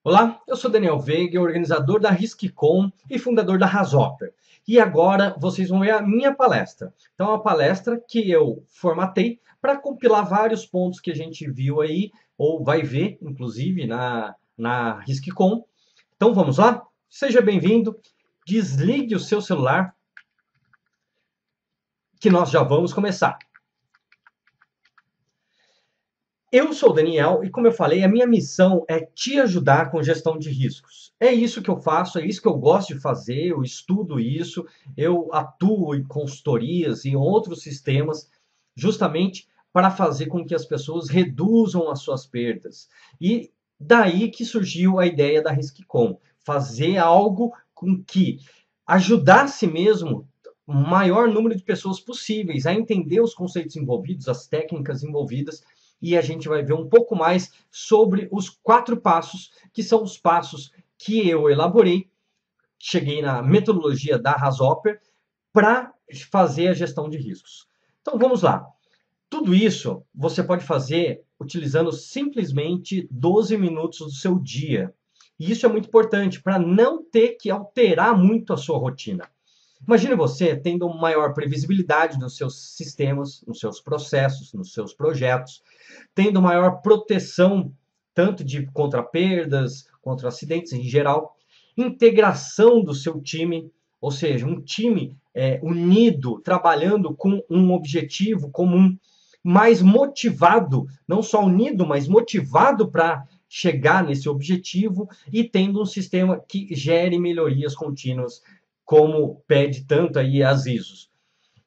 Olá, eu sou Daniel Veiga, organizador da RiscCom e fundador da Rashopper. E agora vocês vão ver a minha palestra. Então, é uma palestra que eu formatei para compilar vários pontos que a gente viu aí, ou vai ver, inclusive, na RiscCom. Então, vamos lá? Seja bem-vindo. Desligue o seu celular, que nós já vamos começar. Eu sou o Daniel e, como eu falei, a minha missão é te ajudar com gestão de riscos. É isso que eu faço, é isso que eu gosto de fazer, eu estudo isso, eu atuo em consultorias e em outros sistemas, justamente para fazer com que as pessoas reduzam as suas perdas. E daí que surgiu a ideia da RiscCom, fazer algo com que ajudasse mesmo o maior número de pessoas possíveis a entender os conceitos envolvidos, as técnicas envolvidas, e a gente vai ver um pouco mais sobre os 4 passos, que são os passos que eu elaborei, cheguei na metodologia da Rashopper, para fazer a gestão de riscos. Então vamos lá. Tudo isso você pode fazer utilizando simplesmente 12 minutos do seu dia. E isso é muito importante para não ter que alterar muito a sua rotina. Imagine você tendo maior previsibilidade nos seus sistemas, nos seus processos, nos seus projetos, tendo maior proteção, tanto de contra perdas, contra acidentes em geral, integração do seu time, ou seja, um time unido, trabalhando com um objetivo comum, mais motivado, não só unido, mas motivado para chegar nesse objetivo e tendo um sistema que gere melhorias contínuas, como pede tanto aí as ISOs.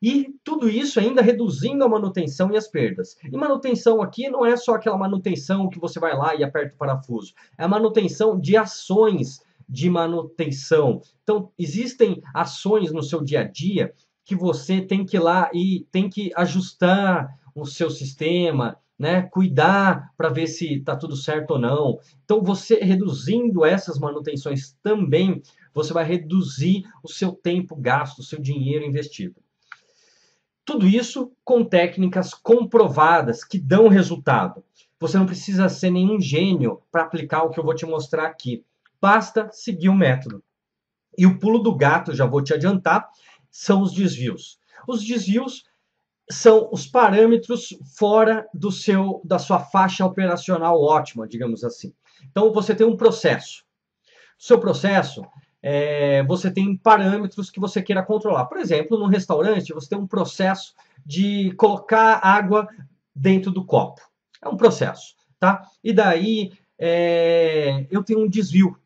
E tudo isso ainda reduzindo a manutenção e as perdas. E manutenção aqui não é só aquela manutenção que você vai lá e aperta o parafuso. É a manutenção de ações de manutenção. Então, existem ações no seu dia a dia que você tem que ir lá e tem que ajustar o seu sistema, né? Cuidar para ver se está tudo certo ou não. Então, você reduzindo essas manutenções também, você vai reduzir o seu tempo gasto, o seu dinheiro investido. Tudo isso com técnicas comprovadas que dão resultado. Você não precisa ser nenhum gênio para aplicar o que eu vou te mostrar aqui. Basta seguir o método. E o pulo do gato, já vou te adiantar, são os desvios. Os desvios são os parâmetros fora da sua faixa operacional ótima, digamos assim. Então, você tem um processo. O seu processo, você tem parâmetros que você queira controlar. Por exemplo, no restaurante, você tem um processo de colocar água dentro do copo. É um processo, tá? E daí, eu tenho um desvio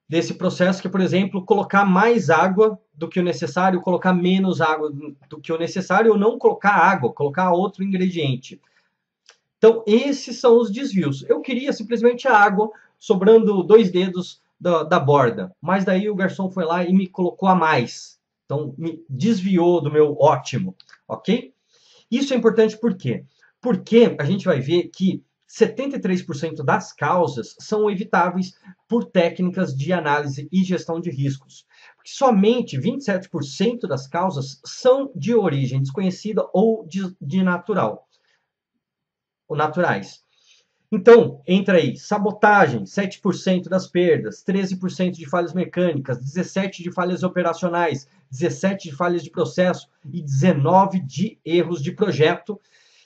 desse processo, que é, por exemplo, colocar mais água do que o necessário, colocar menos água do que o necessário, ou não colocar água, colocar outro ingrediente. Então, esses são os desvios. Eu queria simplesmente a água, sobrando 2 dedos da borda, mas daí o garçom foi lá e me colocou a mais. Então, me desviou do meu ótimo, ok? Isso é importante por quê? Porque a gente vai ver que 73% das causas são evitáveis por técnicas de análise e gestão de riscos. Somente 27% das causas são de origem desconhecida ou de natural, ou naturais. Então, entra aí, sabotagem, 7% das perdas, 13% de falhas mecânicas, 17% de falhas operacionais, 17% de falhas de processo e 19% de erros de projeto.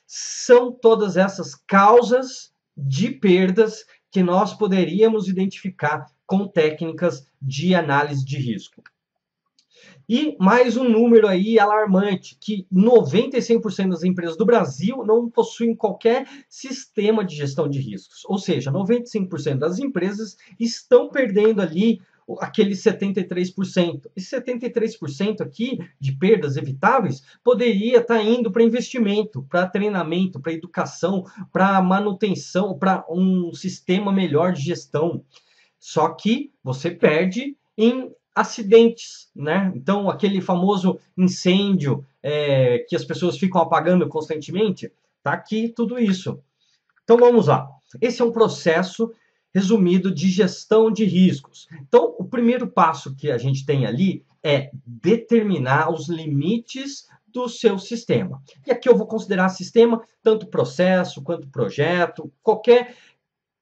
São todas essas causas de perdas que nós poderíamos identificar com técnicas de análise de risco. E mais um número aí alarmante, que 95% das empresas do Brasil não possuem qualquer sistema de gestão de riscos. Ou seja, 95% das empresas estão perdendo ali aqueles 73%. E 73% aqui de perdas evitáveis poderia estar indo para investimento, para treinamento, para educação, para manutenção, para um sistema melhor de gestão. Só que você perde em acidentes, né? Então, aquele famoso incêndio que as pessoas ficam apagando constantemente, tá aqui tudo isso. Então, vamos lá. Esse é um processo resumido de gestão de riscos. Então, o primeiro passo que a gente tem ali é determinar os limites do seu sistema. E aqui eu vou considerar sistema tanto processo quanto projeto, qualquer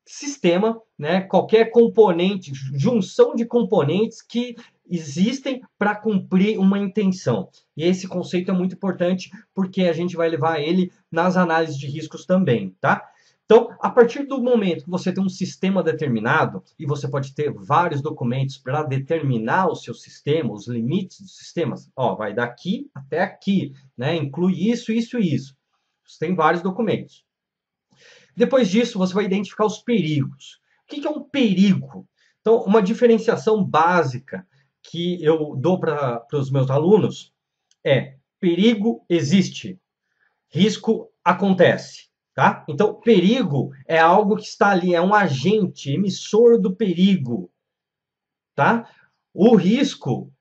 sistema, né, qualquer componente, junção de componentes que existem para cumprir uma intenção. E esse conceito é muito importante porque a gente vai levar ele nas análises de riscos também, tá? Então, a partir do momento que você tem um sistema determinado, e você pode ter vários documentos para determinar o seu sistema, os limites dos sistemas, ó, vai daqui até aqui, né? Inclui isso, isso e isso. Você tem vários documentos. Depois disso, você vai identificar os perigos. O que é um perigo? Então, uma diferenciação básica que eu dou para os meus alunos é: perigo existe, risco acontece, tá? Então, perigo é algo que está ali, é um agente emissor do perigo, tá? O risco,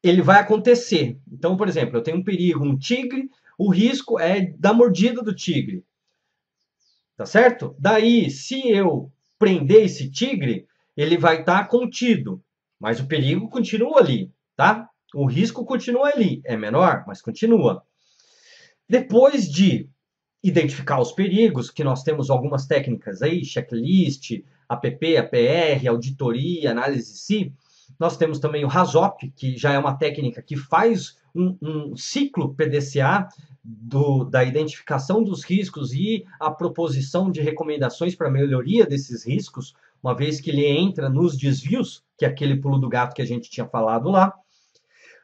ele vai acontecer. Então, por exemplo, eu tenho um perigo, um tigre, o risco é da mordida do tigre. Tá certo? Daí, se eu prender esse tigre, ele vai estar contido, mas o perigo continua ali, tá? O risco continua ali, é menor, mas continua. Depois de identificar os perigos, que nós temos algumas técnicas aí, checklist, APP, APR, auditoria, análise SI, nós temos também o RASOP, que já é uma técnica que faz um ciclo PDCA da identificação dos riscos e a proposição de recomendações para melhoria desses riscos, uma vez que ele entra nos desvios, que é aquele pulo do gato que a gente tinha falado lá.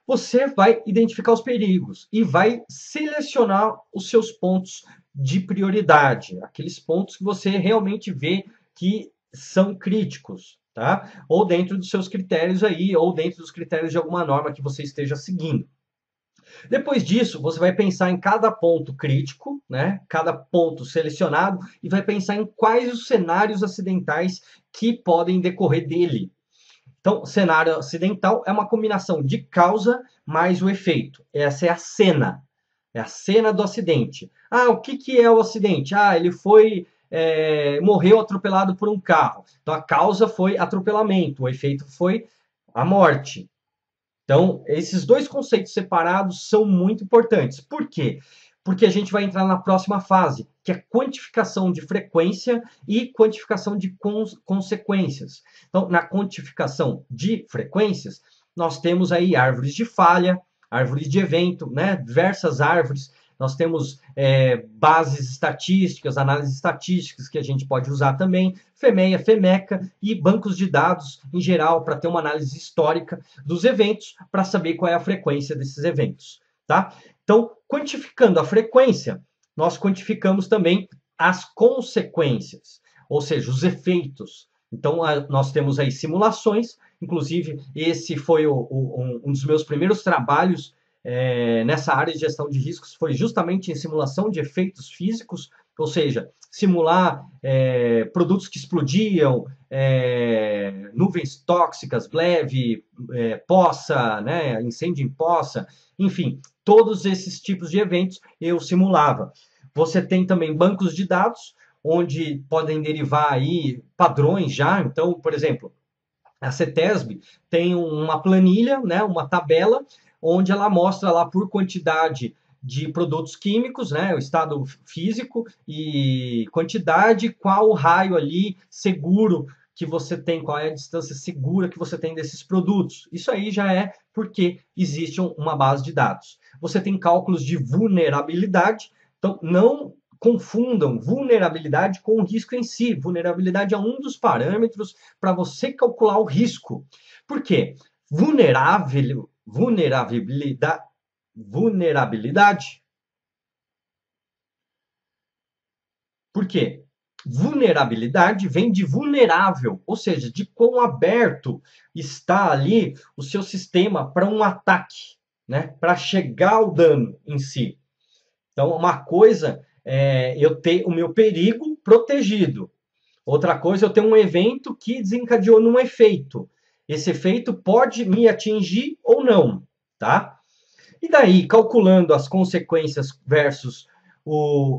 Você vai identificar os perigos e vai selecionar os seus pontos de prioridade, aqueles pontos que você realmente vê que são críticos, tá? Ou dentro dos seus critérios aí, ou dentro dos critérios de alguma norma que você esteja seguindo. Depois disso, você vai pensar em cada ponto crítico, né? Cada ponto selecionado, e vai pensar em quais os cenários acidentais que podem decorrer dele. Então, cenário acidental é uma combinação de causa mais o efeito. Essa é a cena. É a cena do acidente. Ah, o que é o acidente? Ah, ele morreu atropelado por um carro. Então, a causa foi atropelamento, o efeito foi a morte. Então, esses dois conceitos separados são muito importantes. Por quê? Porque a gente vai entrar na próxima fase, que é quantificação de frequência e quantificação de consequências. Então, na quantificação de frequências, nós temos aí árvores de falha, árvores de evento, né? Diversas árvores. Nós temos bases estatísticas, análises estatísticas que a gente pode usar também, FEMEA, FEMECA e bancos de dados em geral para ter uma análise histórica dos eventos para saber qual é a frequência desses eventos, tá? Então, quantificando a frequência, nós quantificamos também as consequências, ou seja, os efeitos. Então, nós temos aí simulações, inclusive esse foi um dos meus primeiros trabalhos nessa área de gestão de riscos, foi justamente em simulação de efeitos físicos, ou seja, simular produtos que explodiam, nuvens tóxicas, bleve, poça, né, incêndio em poça, enfim, todos esses tipos de eventos eu simulava. Você tem também bancos de dados, onde podem derivar aí padrões já. Então, por exemplo, a CETESB tem uma planilha, né, uma tabela, onde ela mostra lá por quantidade de produtos químicos, né, o estado físico e quantidade, qual o raio ali seguro que você tem, qual é a distância segura que você tem desses produtos. Isso aí já é porque existe uma base de dados. Você tem cálculos de vulnerabilidade, então não confundam vulnerabilidade com o risco em si. Vulnerabilidade é um dos parâmetros para você calcular o risco. Por quê? Vulnerabilidade. Por quê? Vulnerabilidade vem de vulnerável, ou seja, de quão aberto está ali o seu sistema para um ataque, né? Para chegar ao dano em si. Então, uma coisa é eu ter o meu perigo protegido. Outra coisa, eu ter um evento que desencadeou num efeito. Esse efeito pode me atingir ou não, tá? E daí, calculando as consequências versus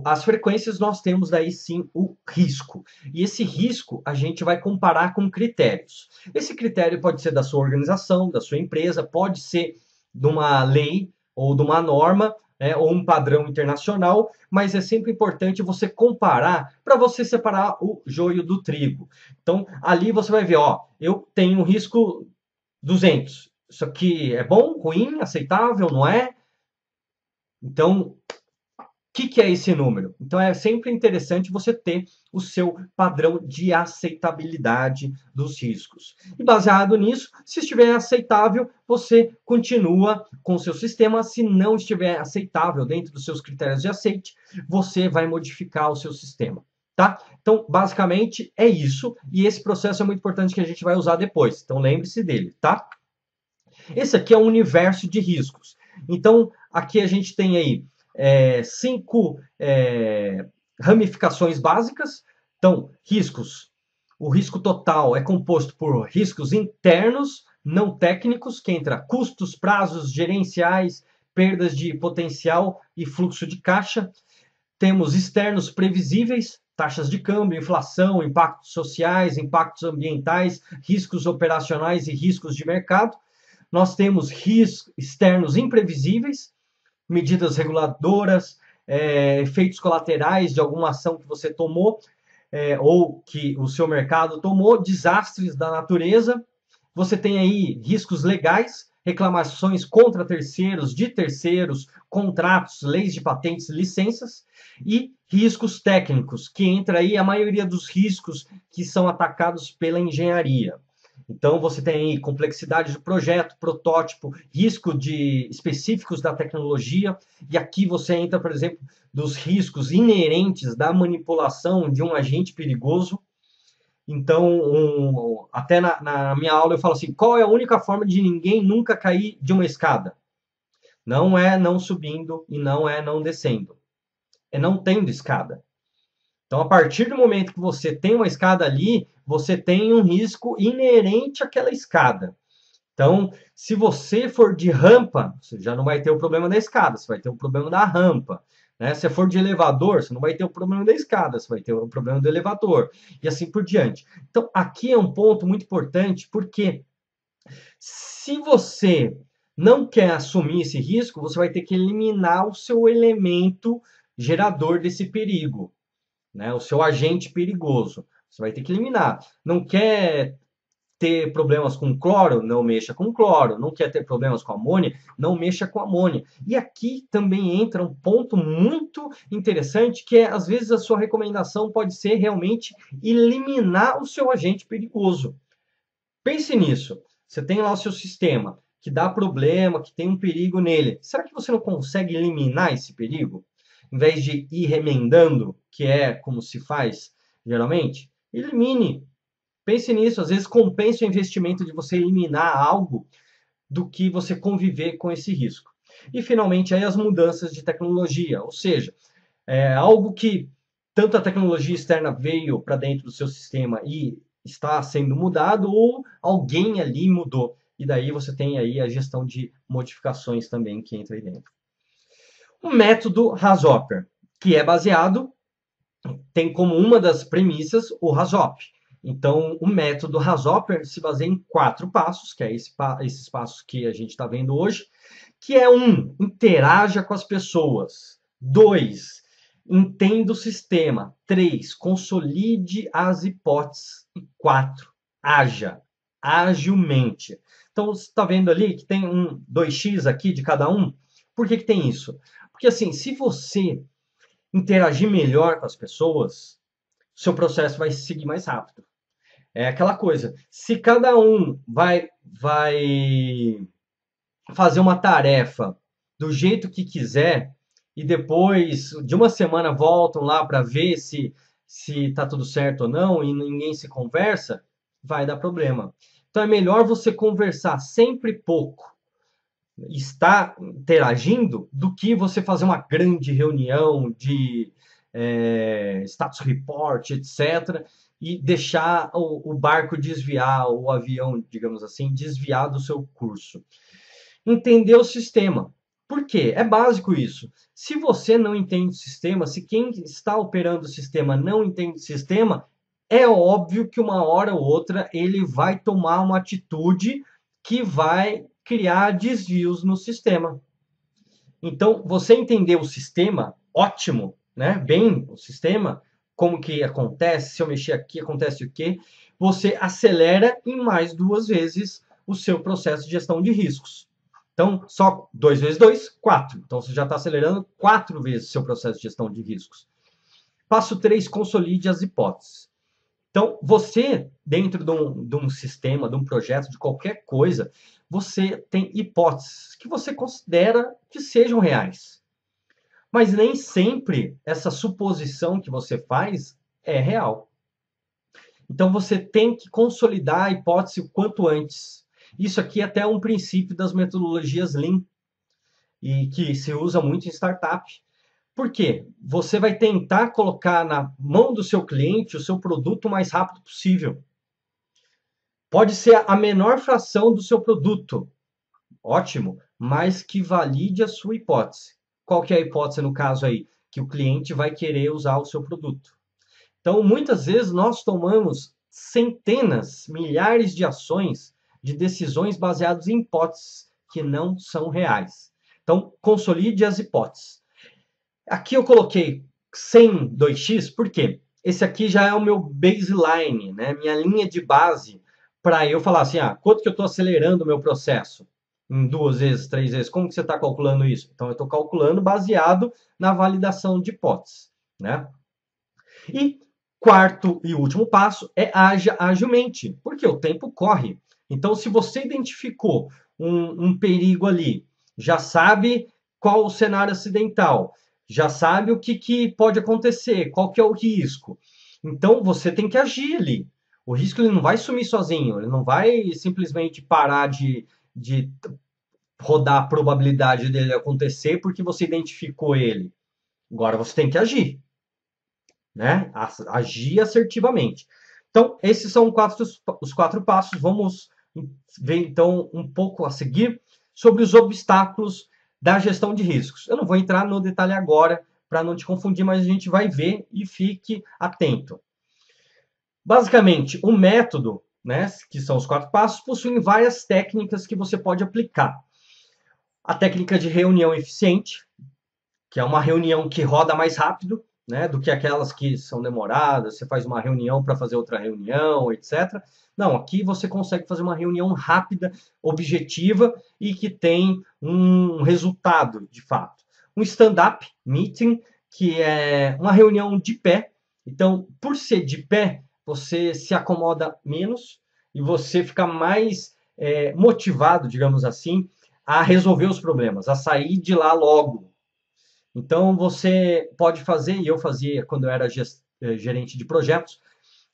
as frequências, nós temos daí sim o risco. E esse risco a gente vai comparar com critérios. Esse critério pode ser da sua organização, da sua empresa, pode ser de uma lei ou de uma norma, ou um padrão internacional, mas é sempre importante você comparar para você separar o joio do trigo. Então, ali você vai ver, ó, eu tenho um risco 200. Isso aqui é bom, ruim, aceitável, não é? Então, que é esse número? Então é sempre interessante você ter o seu padrão de aceitabilidade dos riscos. E baseado nisso, se estiver aceitável, você continua com o seu sistema. Se não estiver aceitável dentro dos seus critérios de aceite, você vai modificar o seu sistema. Tá? Então, basicamente é isso. E esse processo é muito importante que a gente vai usar depois. Então, lembre-se dele, tá? Esse aqui é o universo de riscos. Então, aqui a gente tem aí 5 ramificações básicas. Então, riscos. O risco total é composto por riscos internos, não técnicos, que entra custos, prazos gerenciais, perdas de potencial e fluxo de caixa. Temos externos previsíveis, taxas de câmbio, inflação, impactos sociais, impactos ambientais, riscos operacionais e riscos de mercado. Nós temos riscos externos imprevisíveis, medidas reguladoras, efeitos colaterais de alguma ação que você tomou ou que o seu mercado tomou, desastres da natureza. Você tem aí riscos legais, reclamações contra terceiros, de terceiros, contratos, leis de patentes, licenças, e riscos técnicos, que entra aí a maioria dos riscos que são atacados pela engenharia. Então, você tem aí complexidade do projeto, protótipo, risco de específicos da tecnologia, e aqui você entra, por exemplo, dos riscos inerentes da manipulação de um agente perigoso. Então, até na minha aula eu falo assim, qual é a única forma de ninguém nunca cair de uma escada? Não é não subindo e não é não descendo. É não tendo escada. Então, a partir do momento que você tem uma escada ali, você tem um risco inerente àquela escada. Então, se você for de rampa, você já não vai ter o problema da escada, você vai ter o problema da rampa. Né? Se for de elevador, você não vai ter o problema da escada, você vai ter o problema do elevador. E assim por diante. Então, aqui é um ponto muito importante, porque se você não quer assumir esse risco, você vai ter que eliminar o seu elemento gerador desse perigo, né? O seu agente perigoso. Você vai ter que eliminar. Não quer ter problemas com cloro, não mexa com cloro. Não quer ter problemas com amônia, não mexa com amônia. E aqui também entra um ponto muito interessante, que é, às vezes, a sua recomendação pode ser realmente eliminar o seu agente perigoso. Pense nisso. Você tem lá o seu sistema, que dá problema, que tem um perigo nele. Será que você não consegue eliminar esse perigo? Em vez de ir remendando, que é como se faz geralmente, elimine. Pense nisso. Às vezes compensa o investimento de você eliminar algo do que você conviver com esse risco. E finalmente aí as mudanças de tecnologia, ou seja, algo que tanto a tecnologia externa veio para dentro do seu sistema e está sendo mudado, ou alguém ali mudou. E daí você tem aí a gestão de modificações também que entra aí dentro. O método Haas-Oper, que é baseado, tem como uma das premissas o Haas-Op. Então, o método Haas-Oper se baseia em 4 passos, que é esses passos que a gente está vendo hoje, que é 1, interaja com as pessoas. 2, entenda o sistema. 3, consolide as hipóteses. E 4, haja agilmente. Então, você está vendo ali que tem 2x aqui de cada um. Por que tem isso? Porque, assim, se você interagir melhor com as pessoas, seu processo vai seguir mais rápido. É aquela coisa, se cada um vai fazer uma tarefa do jeito que quiser e depois de uma semana voltam lá para ver se tá tudo certo ou não e ninguém se conversa, vai dar problema. Então é melhor você conversar sempre pouco, estar interagindo, do que você fazer uma grande reunião de status report, etc., e deixar o barco desviar, o avião, digamos assim, desviar do seu curso. Entender o sistema. Por quê? É básico isso. Se você não entende o sistema, se quem está operando o sistema não entende o sistema, é óbvio que uma hora ou outra ele vai tomar uma atitude que vai criar desvios no sistema. Então, você entender o sistema, ótimo, né? Bem o sistema, como que acontece, se eu mexer aqui, acontece o quê? Você acelera em mais 2 vezes o seu processo de gestão de riscos. Então, só 2 vezes 2, 4. Então, você já está acelerando 4 vezes o seu processo de gestão de riscos. Passo 3, consolide as hipóteses. Então, você, dentro de um sistema, de um projeto, de qualquer coisa, você tem hipóteses que você considera que sejam reais. Mas nem sempre essa suposição que você faz é real. Então, você tem que consolidar a hipótese o quanto antes. Isso aqui é até um princípio das metodologias Lean, e que se usa muito em startup. Por quê? Você vai tentar colocar na mão do seu cliente o seu produto o mais rápido possível. Pode ser a menor fração do seu produto, ótimo, mas que valide a sua hipótese. Qual que é a hipótese no caso aí? Que o cliente vai querer usar o seu produto. Então, muitas vezes nós tomamos centenas, milhares de ações, de decisões baseadas em hipóteses que não são reais. Então, consolide as hipóteses. Aqui eu coloquei 100 2x, por quê? Esse aqui já é o meu baseline, né? Minha linha de base, para eu falar assim, quanto que eu estou acelerando o meu processo? Em 2 vezes, 3 vezes, como que você está calculando isso? Então, eu estou calculando baseado na validação de hipóteses, né? E quarto e último passo é haja agilmente, porque o tempo corre. Então, se você identificou um perigo ali, já sabe qual o cenário acidental, já sabe o que pode acontecer, qual que é o risco. Então, você tem que agir ali. O risco ele não vai sumir sozinho, ele não vai simplesmente parar de rodar a probabilidade dele acontecer porque você identificou ele. Agora você tem que agir, né? Agir assertivamente. Então, esses são os 4 passos. Vamos ver, então, um pouco a seguir sobre os obstáculos da gestão de riscos. Eu não vou entrar no detalhe agora para não te confundir, mas a gente vai ver e fique atento. Basicamente, o método, né, que são os 4 passos, possui várias técnicas que você pode aplicar. A técnica de reunião eficiente, que é uma reunião que roda mais rápido, né, do que aquelas que são demoradas, você faz uma reunião para fazer outra reunião, etc. Não, aqui você consegue fazer uma reunião rápida, objetiva e que tem um resultado de fato. Um stand-up meeting, que é uma reunião de pé. Então, por ser de pé, você se acomoda menos e você fica mais motivado, digamos assim, a resolver os problemas, a sair de lá logo. Então, você pode fazer, e eu fazia quando eu era gerente de projetos,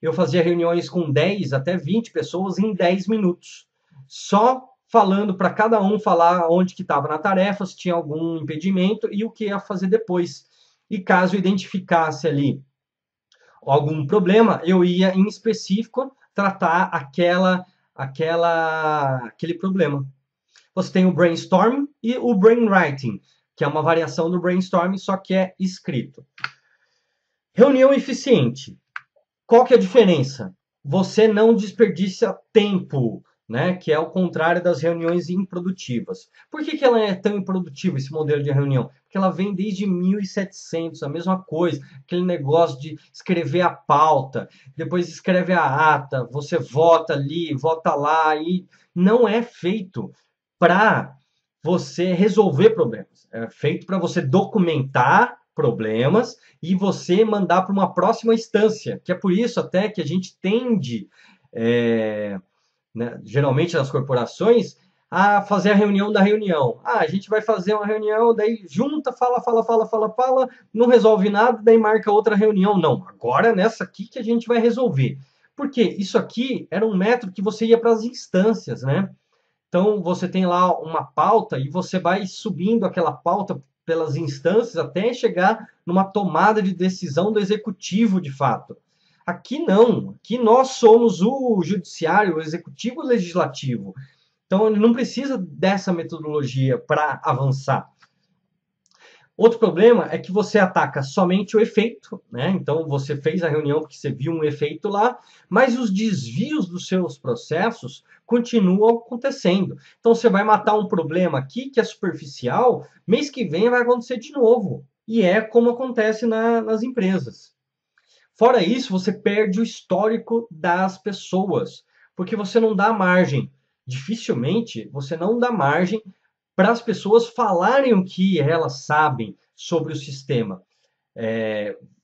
eu fazia reuniões com 10 até 20 pessoas em 10 minutos, só falando para cada um falar onde que estava na tarefa, se tinha algum impedimento e o que ia fazer depois. E caso identificasse ali algum problema, eu ia em específico tratar aquele problema. Você tem o brainstorming e o brainwriting, que é uma variação do brainstorming, só que é escrito. Reunião eficiente. Qual que é a diferença? Você não desperdiça tempo, né? Que é o contrário das reuniões improdutivas. Por que ela é tão improdutiva, esse modelo de reunião? Porque ela vem desde 1700, a mesma coisa, aquele negócio de escrever a pauta, depois escreve a ata, você vota ali, vota lá, e não é feito para você resolver problemas. É feito para você documentar problemas e você mandar para uma próxima instância, que é por isso até que a gente tende, né, geralmente nas corporações, a fazer a reunião da reunião. A gente vai fazer uma reunião, daí junta, fala, não resolve nada, daí marca outra reunião. Não, agora é nessa aqui que a gente vai resolver. Porque isso aqui era um método que você ia para as instâncias, né? Então, você tem lá uma pauta e você vai subindo aquela pauta pelas instâncias até chegar numa tomada de decisão do executivo, de fato. Aqui não. Aqui nós somos o judiciário, o executivo e o legislativo. Então, ele não precisa dessa metodologia para avançar. Outro problema é que você ataca somente o efeito, né? Então você fez a reunião porque você viu um efeito lá, mas os desvios dos seus processos continuam acontecendo. Então você vai matar um problema aqui que é superficial, mês que vem vai acontecer de novo. E é como acontece nas empresas. Fora isso, você perde o histórico das pessoas, porque você não dá margem. Dificilmente você não dá margem para as pessoas falarem o que elas sabem sobre o sistema.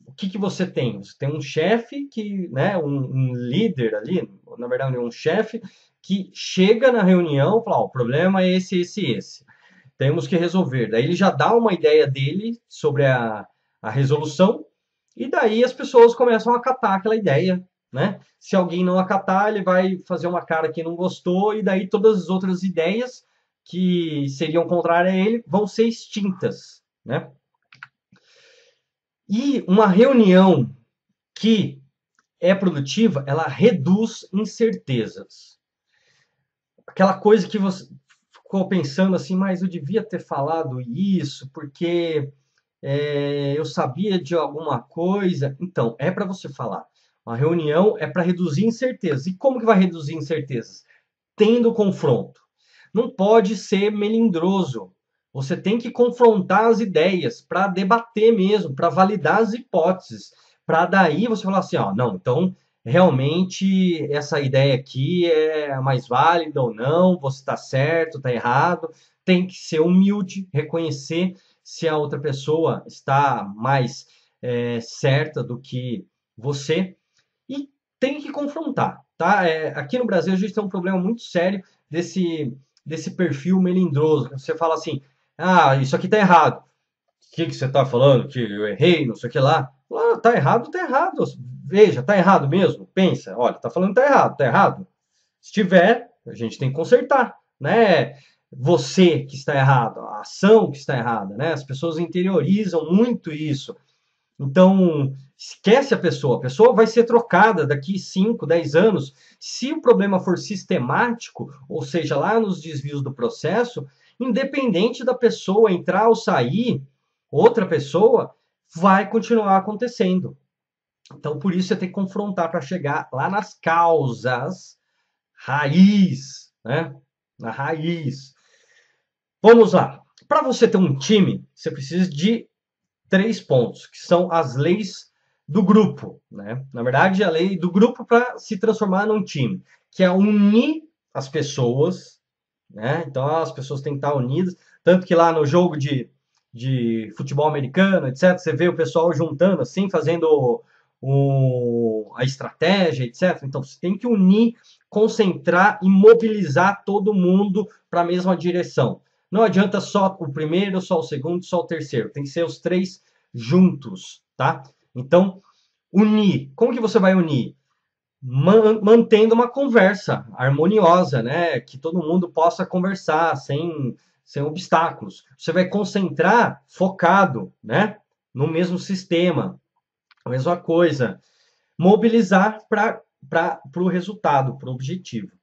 O que você tem? Você tem um chefe que, né, um líder ali, na verdade, um chefe que chega na reunião e fala: o problema é esse, esse, esse. Temos que resolver. Daí ele já dá uma ideia dele sobre a resolução, e daí as pessoas começam a acatar aquela ideia, né? Se alguém não acatar, ele vai fazer uma cara que não gostou, e daí todas as outras ideias que seriam contrárias a ele vão ser extintas, né? E uma reunião que é produtiva, ela reduz incertezas. Aquela coisa que você ficou pensando assim, mas eu devia ter falado isso, porque eu sabia de alguma coisa. Então, é para você falar. A reunião é para reduzir incertezas. E como que vai reduzir incertezas? Tendo confronto. Não pode ser melindroso. Você tem que confrontar as ideias para debater mesmo, para validar as hipóteses, para daí você falar assim, ó, não, então realmente essa ideia aqui é a mais válida ou não, você está certo, está errado. Tem que ser humilde, reconhecer se a outra pessoa está mais certa do que você e tem que confrontar, tá? Aqui no Brasil a gente tem um problema muito sério desse perfil melindroso. Você fala assim, ah, isso aqui tá errado. O que você tá falando? Que eu errei, não sei o que lá. Ah, tá errado, tá errado. Veja, tá errado mesmo? Pensa, olha, tá falando que tá errado, tá errado. Se tiver, a gente tem que consertar, né? Você que está errado, a ação que está errada, né? As pessoas interiorizam muito isso. Então, esquece a pessoa vai ser trocada daqui 5, 10 anos. Se o problema for sistemático, ou seja, lá nos desvios do processo, independente da pessoa entrar ou sair, outra pessoa vai continuar acontecendo. Então, por isso você tem que confrontar para chegar lá nas causas, raiz, né? Na raiz. Vamos lá. Para você ter um time, você precisa de 3 pontos, que são as leis do grupo, né? Na verdade, a lei do grupo para se transformar num time, que é unir as pessoas, né? Então as pessoas têm que estar unidas, tanto que lá no jogo de futebol americano, etc., você vê o pessoal juntando assim, fazendo a estratégia, etc. Então você tem que unir, concentrar e mobilizar todo mundo para a mesma direção. Não adianta só o primeiro, só o segundo, só o terceiro. Tem que ser os três juntos, tá? Então, unir. Como que você vai unir? Mantendo uma conversa harmoniosa, né? Que todo mundo possa conversar sem obstáculos. Você vai concentrar focado, né? No mesmo sistema, a mesma coisa. Mobilizar para o resultado, para o objetivo.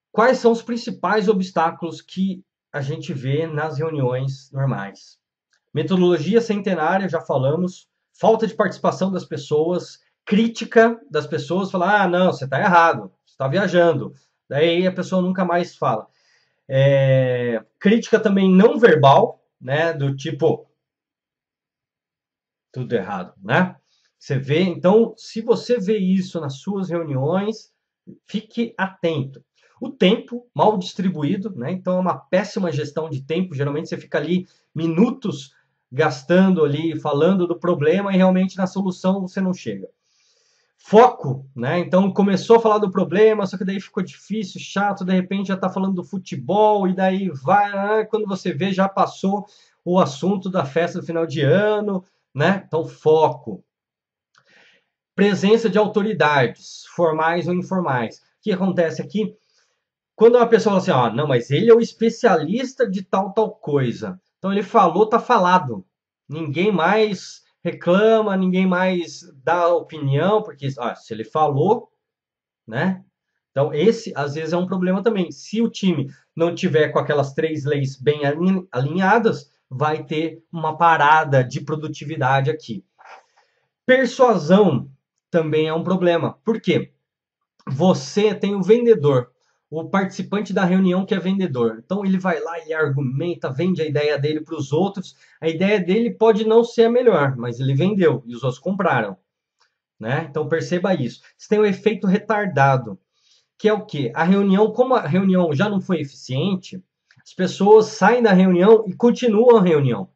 Quais são os principais obstáculos que a gente vê nas reuniões normais? Metodologia centenária, já falamos. Falta de participação das pessoas, crítica das pessoas, falar, ah, não, você está errado, você está viajando. Daí a pessoa nunca mais fala. Crítica também não verbal, né, do tipo, tudo errado, né? Você vê, então, se você vê isso nas suas reuniões, fique atento. O tempo mal distribuído, né? Então é uma péssima gestão de tempo. Geralmente você fica ali minutos gastando ali, falando do problema e realmente na solução você não chega. Foco, né? Então começou a falar do problema, só que daí ficou difícil, chato, de repente já está falando do futebol e daí vai, quando você vê já passou o assunto da festa do final de ano, né? Então foco. Presença de autoridades, formais ou informais. O que acontece aqui? Quando uma pessoa fala assim, não, mas ele é o especialista de tal coisa. Então ele falou, tá falado. Ninguém mais reclama, ninguém mais dá opinião, porque se ele falou, né? Então esse às vezes é um problema também. Se o time não tiver com aquelas 3 leis bem alinhadas, vai ter uma parada de produtividade aqui. Persuasão também é um problema. Por quê? Você tem o vendedor, o participante da reunião que é vendedor. Então ele vai lá, ele argumenta, vende a ideia dele para os outros. A ideia dele pode não ser a melhor, mas ele vendeu e os outros compraram, né? Então perceba isso. Você tem o efeito retardado, que é o quê? A reunião, como a reunião já não foi eficiente, as pessoas saem da reunião e continuam a reunião.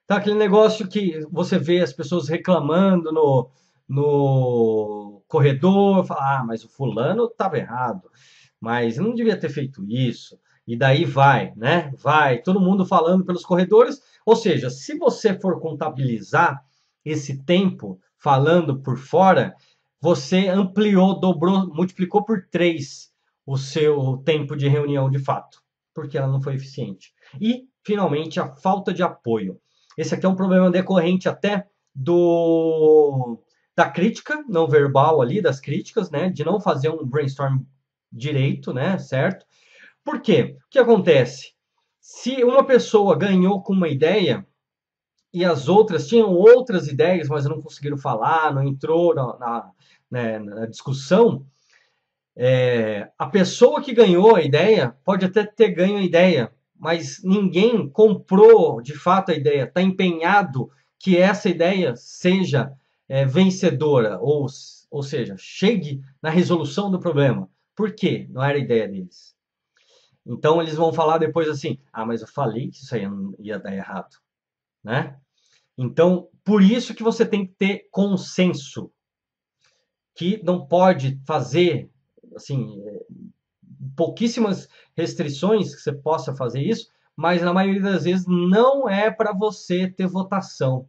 Então aquele negócio que você vê as pessoas reclamando no corredor, fala, ah, mas o fulano estava errado, mas não devia ter feito isso. E daí vai, né? Vai, todo mundo falando pelos corredores. Ou seja, se você for contabilizar esse tempo falando por fora, você ampliou, dobrou, multiplicou por 3 o seu tempo de reunião de fato, porque ela não foi eficiente. E, finalmente, a falta de apoio. Esse aqui é um problema decorrente até da crítica não verbal ali, das críticas, né? De não fazer um brainstorm direito, né? Certo? Por quê? O que acontece? Se uma pessoa ganhou com uma ideia e as outras tinham outras ideias, mas não conseguiram falar, não entrou na discussão, a pessoa que ganhou a ideia pode até ter ganho a ideia, mas ninguém comprou de fato a ideia, está empenhado que essa ideia seja vencedora, ou seja, chegue na resolução do problema. Por quê? Não era a ideia deles. Então eles vão falar depois assim, ah, mas eu falei que isso aí ia dar errado, né? Então, por isso que você tem que ter consenso, que não pode fazer, assim, pouquíssimas restrições que você possa fazer isso, mas na maioria das vezes não é para você ter votação.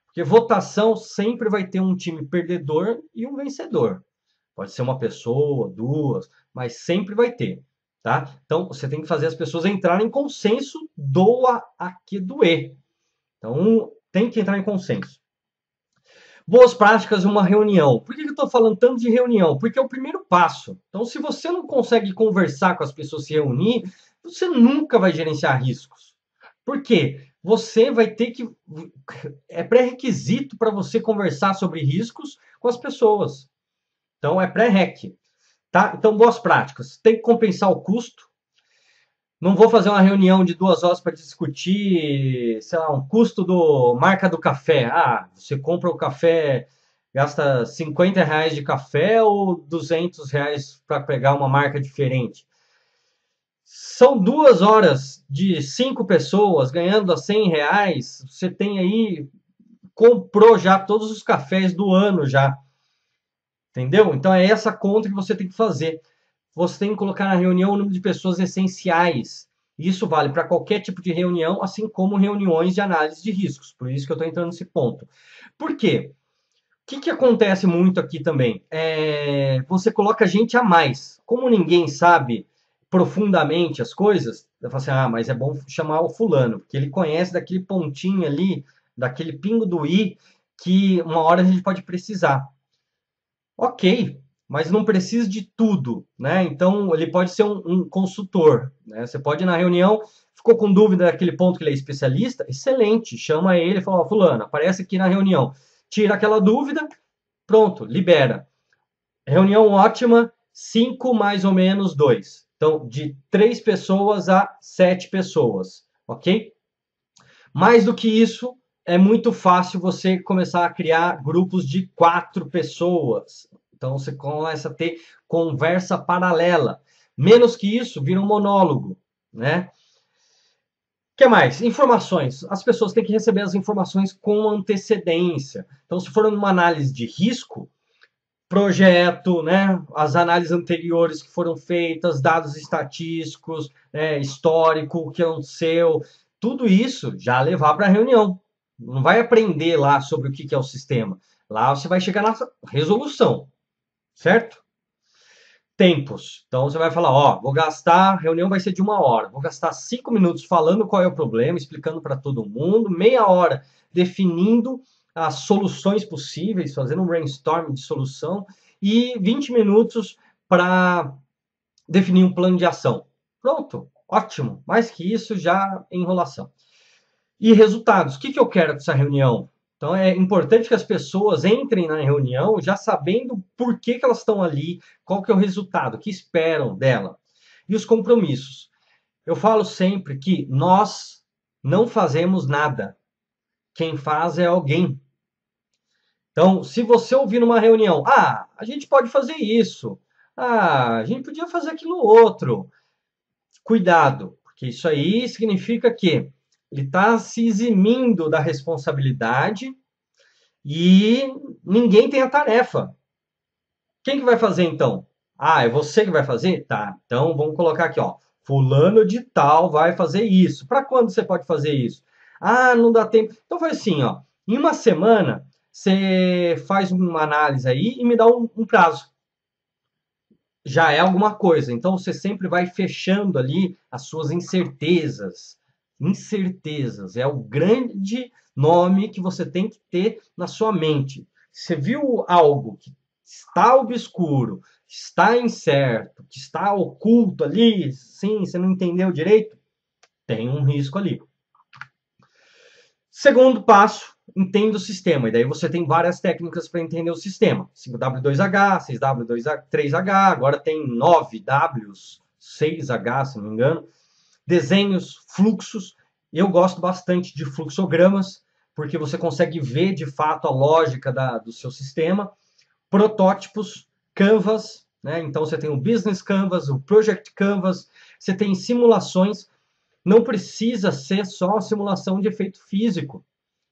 Porque votação sempre vai ter um time perdedor e um vencedor. Pode ser uma pessoa, duas, mas sempre vai ter, tá? Então, você tem que fazer as pessoas entrarem em consenso, doa a que doer. Então, tem que entrar em consenso. Boas práticas de uma reunião. Por que eu estou falando tanto de reunião? Porque é o primeiro passo. Então, se você não consegue conversar com as pessoas, se reunir, você nunca vai gerenciar riscos. Por quê? Você vai ter que. É pré-requisito para você conversar sobre riscos com as pessoas. Então, é pré-req. Tá? Então, boas práticas. Tem que compensar o custo. Não vou fazer uma reunião de 2 horas para discutir, sei lá, um custo do marca do café. Ah, você compra o café, gasta R$ 50 de café ou R$ 200 para pegar uma marca diferente. São 2 horas de 5 pessoas ganhando a R$ 100. Você tem aí, comprou já todos os cafés do ano já. Entendeu? Então é essa conta que você tem que fazer. Você tem que colocar na reunião o número de pessoas essenciais. Isso vale para qualquer tipo de reunião, assim como reuniões de análise de riscos. Por isso que eu estou entrando nesse ponto. Por quê? O que acontece muito aqui também? Você coloca gente a mais. Como ninguém sabe profundamente as coisas, eu falo assim, ah, mas é bom chamar o fulano, porque ele conhece daquele pontinho ali, daquele pingo do i, que uma hora a gente pode precisar. Ok, mas não precisa de tudo, né? Então, ele pode ser um consultor, né? Você pode ir na reunião, ficou com dúvida daquele ponto que ele é especialista, excelente, chama ele e fala, ó, fulano, aparece aqui na reunião, tira aquela dúvida, pronto, libera. Reunião ótima, 5 mais ou menos 2. Então, de 3 pessoas a 7 pessoas, ok? Mais do que isso, é muito fácil você começar a criar grupos de 4 pessoas. Então, você começa a ter conversa paralela. Menos que isso, vira um monólogo, né? O que mais? Informações. As pessoas têm que receber as informações com antecedência. Então, se for uma análise de risco, projeto, né? As análises anteriores que foram feitas, dados estatísticos, histórico, o que aconteceu, tudo isso já levar para a reunião. Não vai aprender lá sobre o que é o sistema. Lá você vai chegar na resolução, certo? Tempos. Então você vai falar, ó, vou gastar, a reunião vai ser de 1 hora, vou gastar 5 minutos falando qual é o problema, explicando para todo mundo, meia hora definindo as soluções possíveis, fazendo um brainstorm de solução e 20 minutos para definir um plano de ação. Pronto, ótimo. Mais que isso, já é enrolação. E resultados. O que eu quero dessa reunião? Então, é importante que as pessoas entrem na reunião já sabendo por que elas estão ali, qual que é o resultado, o que esperam dela. E os compromissos. Eu falo sempre que nós não fazemos nada. Quem faz é alguém. Então, se você ouvir numa reunião, a gente pode fazer isso, a gente podia fazer aquilo outro, cuidado, porque isso aí significa que ele está se eximindo da responsabilidade e ninguém tem a tarefa. Quem que vai fazer então? É você que vai fazer? Tá, então vamos colocar aqui, ó. Fulano de tal vai fazer isso. Para quando você pode fazer isso? Não dá tempo. Então foi assim, ó. Em uma semana, você faz uma análise aí e me dá um prazo. Já é alguma coisa. Então você sempre vai fechando ali as suas incertezas. Incertezas é o grande nome que você tem que ter na sua mente. Você viu algo que está obscuro, está incerto, que está oculto ali, sim, você não entendeu direito, tem um risco ali. Segundo passo, entenda o sistema. E daí você tem várias técnicas para entender o sistema. 5W2H, 6W2H, 3H, agora tem 9Ws, 6H, se não me engano. Desenhos, fluxos. Eu gosto bastante de fluxogramas, porque você consegue ver de fato a lógica do seu sistema. Protótipos, Canvas, né? Então você tem o Business Canvas, o Project Canvas, você tem simulações. Não precisa ser só simulação de efeito físico,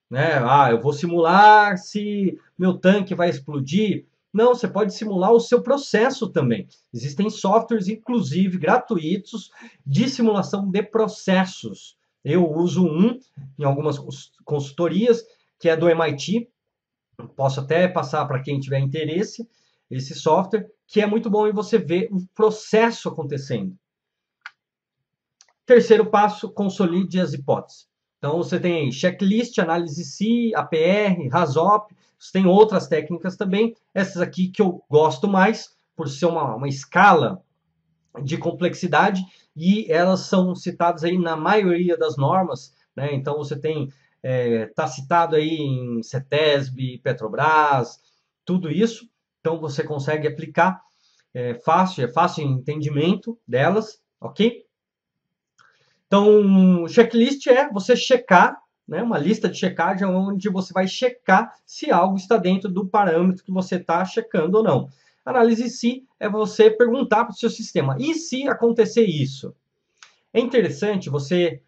né? Eu vou simular se meu tanque vai explodir. Não, você pode simular o seu processo também. Existem softwares, inclusive gratuitos, de simulação de processos. Eu uso um em algumas consultorias, que é do MIT. Posso até passar para quem tiver interesse, esse software, que é muito bom em você ver o processo acontecendo. Terceiro passo, consolide as hipóteses. Então, você tem checklist, análise SI, APR, RASOP, você tem outras técnicas também. Essas aqui que eu gosto mais, por ser uma escala de complexidade, e elas são citadas aí na maioria das normas, né? Então, você tem, tá citado aí em CETESB, Petrobras, tudo isso. Então, você consegue aplicar, é fácil o entendimento delas, ok? Então, checklist é você checar, né, uma lista de checagem onde você vai checar se algo está dentro do parâmetro que você está checando ou não. Análise se é você perguntar para o seu sistema, e se acontecer isso? É interessante você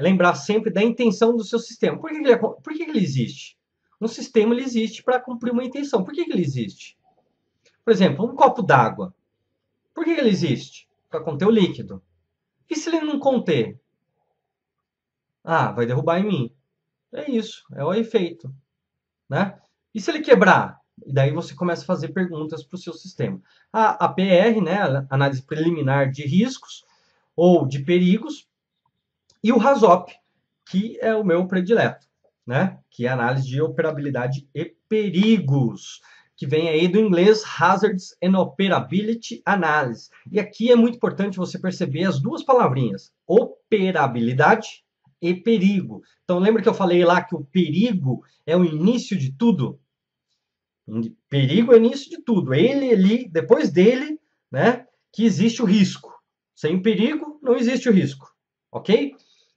lembrar sempre da intenção do seu sistema. Por que ele existe? Um sistema ele existe para cumprir uma intenção. Por que ele existe? Por exemplo, um copo d'água. Por que ele existe? Para conter o líquido. E se ele não conter? Vai derrubar em mim. É isso, é o efeito, né? E se ele quebrar? E daí você começa a fazer perguntas para o seu sistema. A APR, né, análise preliminar de riscos ou de perigos, e o RASOP, que é o meu predileto, né? Que é a análise de operabilidade e perigos, que vem aí do inglês Hazards and Operability Analysis. E aqui é muito importante você perceber as duas palavrinhas, operabilidade e perigo. Então, lembra que eu falei lá que o perigo é o início de tudo? Perigo é o início de tudo. Ele ali, depois dele, né, que existe o risco. Sem o perigo, não existe o risco. Ok?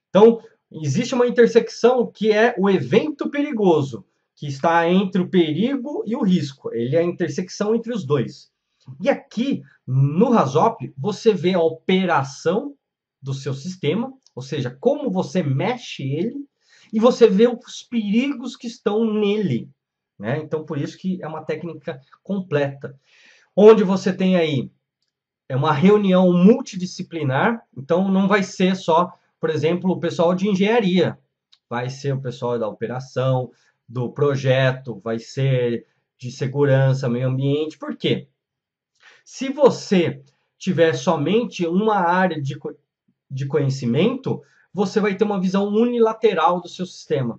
Então, existe uma intersecção que é o evento perigoso, que está entre o perigo e o risco. Ele é a intersecção entre os dois. E aqui, no RASOP, você vê a operação do seu sistema, ou seja, como você mexe ele, e você vê os perigos que estão nele, né? Então, por isso que é uma técnica completa. Onde você tem aí uma reunião multidisciplinar, então não vai ser só, por exemplo, o pessoal de engenharia, vai ser o pessoal da operação, do projeto, vai ser de segurança, meio ambiente. Por quê? Se você tiver somente uma área de conhecimento, você vai ter uma visão unilateral do seu sistema.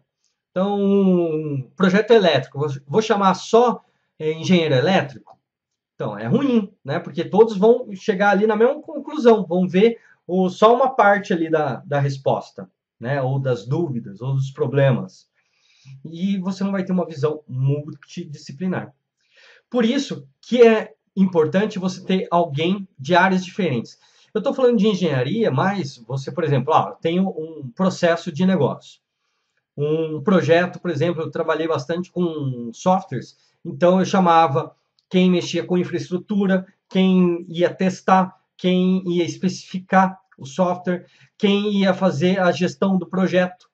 Então, projeto elétrico, vou chamar só engenheiro elétrico? Então, é ruim, né? Porque todos vão chegar ali na mesma conclusão, vão ver só uma parte ali da resposta, né? Ou das dúvidas, ou dos problemas. E você não vai ter uma visão multidisciplinar. Por isso que é importante você ter alguém de áreas diferentes. Eu estou falando de engenharia, mas você, por exemplo, tem um processo de negócio. Um projeto, por exemplo, eu trabalhei bastante com softwares, então eu chamava quem mexia com infraestrutura, quem ia testar, quem ia especificar o software, quem ia fazer a gestão do projeto,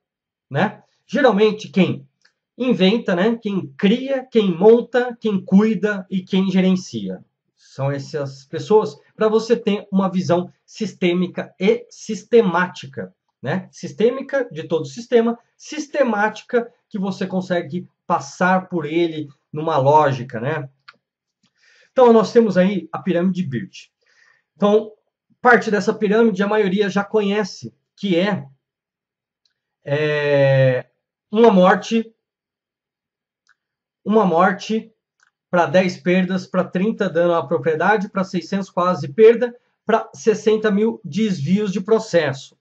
né? Geralmente quem inventa, né? Quem cria, quem monta, quem cuida e quem gerencia. São essas pessoas para você ter uma visão sistêmica e sistemática, né? Sistêmica de todo o sistema, sistemática que você consegue passar por ele numa lógica, né? Então nós temos aí a pirâmide Birch. Então, parte dessa pirâmide a maioria já conhece, que é uma morte para 10 perdas, para 30 dano à propriedade, para 600 quase perda, para 60 mil desvios de processo.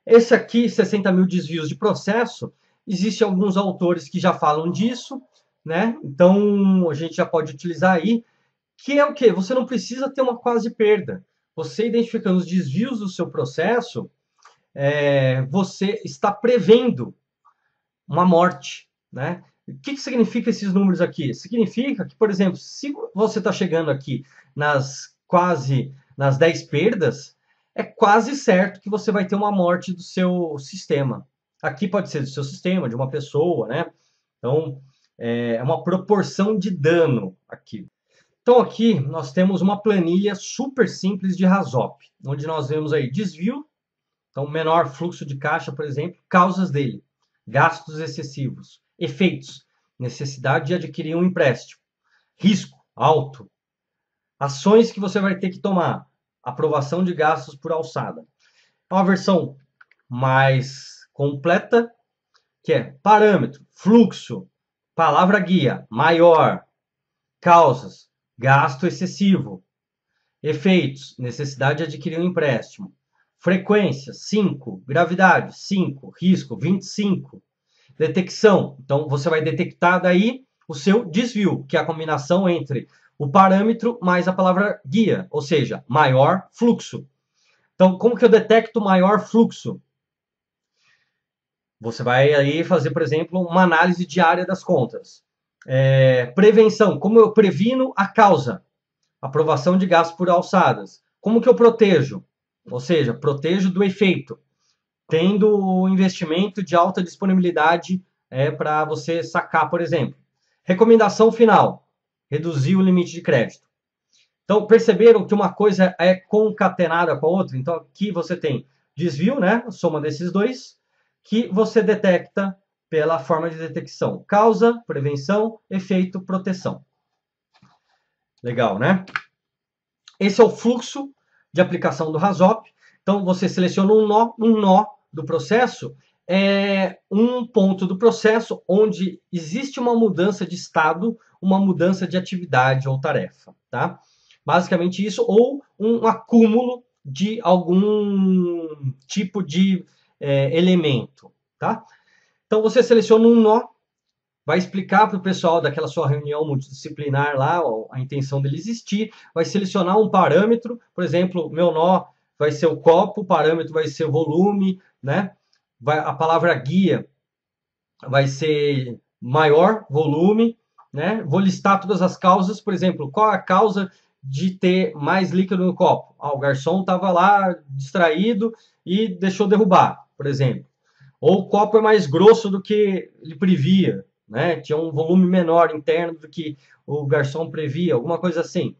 Esse aqui, 60 mil desvios de processo, existem alguns autores que já falam disso, né? Então, a gente já pode utilizar aí, que é o quê? Você não precisa ter uma quase perda. Você identificando os desvios do seu processo, você está prevendo uma morte, né? O que significa esses números aqui? Significa que, por exemplo, se você está chegando aqui nas 10 perdas, é quase certo que você vai ter uma morte do seu sistema. Aqui pode ser do seu sistema, de uma pessoa, né? Então, é uma proporção de dano aqui. Então, aqui nós temos uma planilha super simples de RASOP, onde nós vemos aí desvio, então menor fluxo de caixa, por exemplo, causas dele, gastos excessivos, efeitos, necessidade de adquirir um empréstimo, risco alto, ações que você vai ter que tomar, aprovação de gastos por alçada. É uma versão mais completa, que é parâmetro, fluxo, palavra guia, maior, causas, gasto excessivo, efeitos, necessidade de adquirir um empréstimo, frequência, 5, gravidade, 5, risco, 25, detecção, então você vai detectar daí o seu desvio, que é a combinação entre o parâmetro mais a palavra guia, ou seja, maior fluxo. Então, como que eu detecto maior fluxo? Você vai aí fazer, por exemplo, uma análise diária das contas. Prevenção, como eu previno a causa? Aprovação de gastos por alçadas. Como que eu protejo? Ou seja, protejo do efeito, tendo o investimento de alta disponibilidade para você sacar, por exemplo. Recomendação final, reduzir o limite de crédito. Então, perceberam que uma coisa é concatenada com a outra? Então, aqui você tem desvio, né? A soma desses dois, que você detecta pela forma de detecção. Causa, prevenção, efeito, proteção. Legal, né? Esse é o fluxo de aplicação do RASOP. Então, você seleciona um nó do processo, um ponto do processo onde existe uma mudança de estado, uma mudança de atividade ou tarefa, tá? Basicamente isso, ou um acúmulo de algum tipo de elemento, tá? Então, você seleciona um nó, vai explicar para o pessoal daquela sua reunião multidisciplinar lá, a intenção dele existir, vai selecionar um parâmetro, por exemplo, meu nó vai ser o copo, o parâmetro vai ser o volume, né? A palavra guia vai ser maior volume, né? Vou listar todas as causas, por exemplo, qual a causa de ter mais líquido no copo? O garçom estava lá distraído e deixou derrubar, por exemplo. Ou o copo é mais grosso do que ele previa, né? Tinha um volume menor interno do que o garçom previa, alguma coisa assim.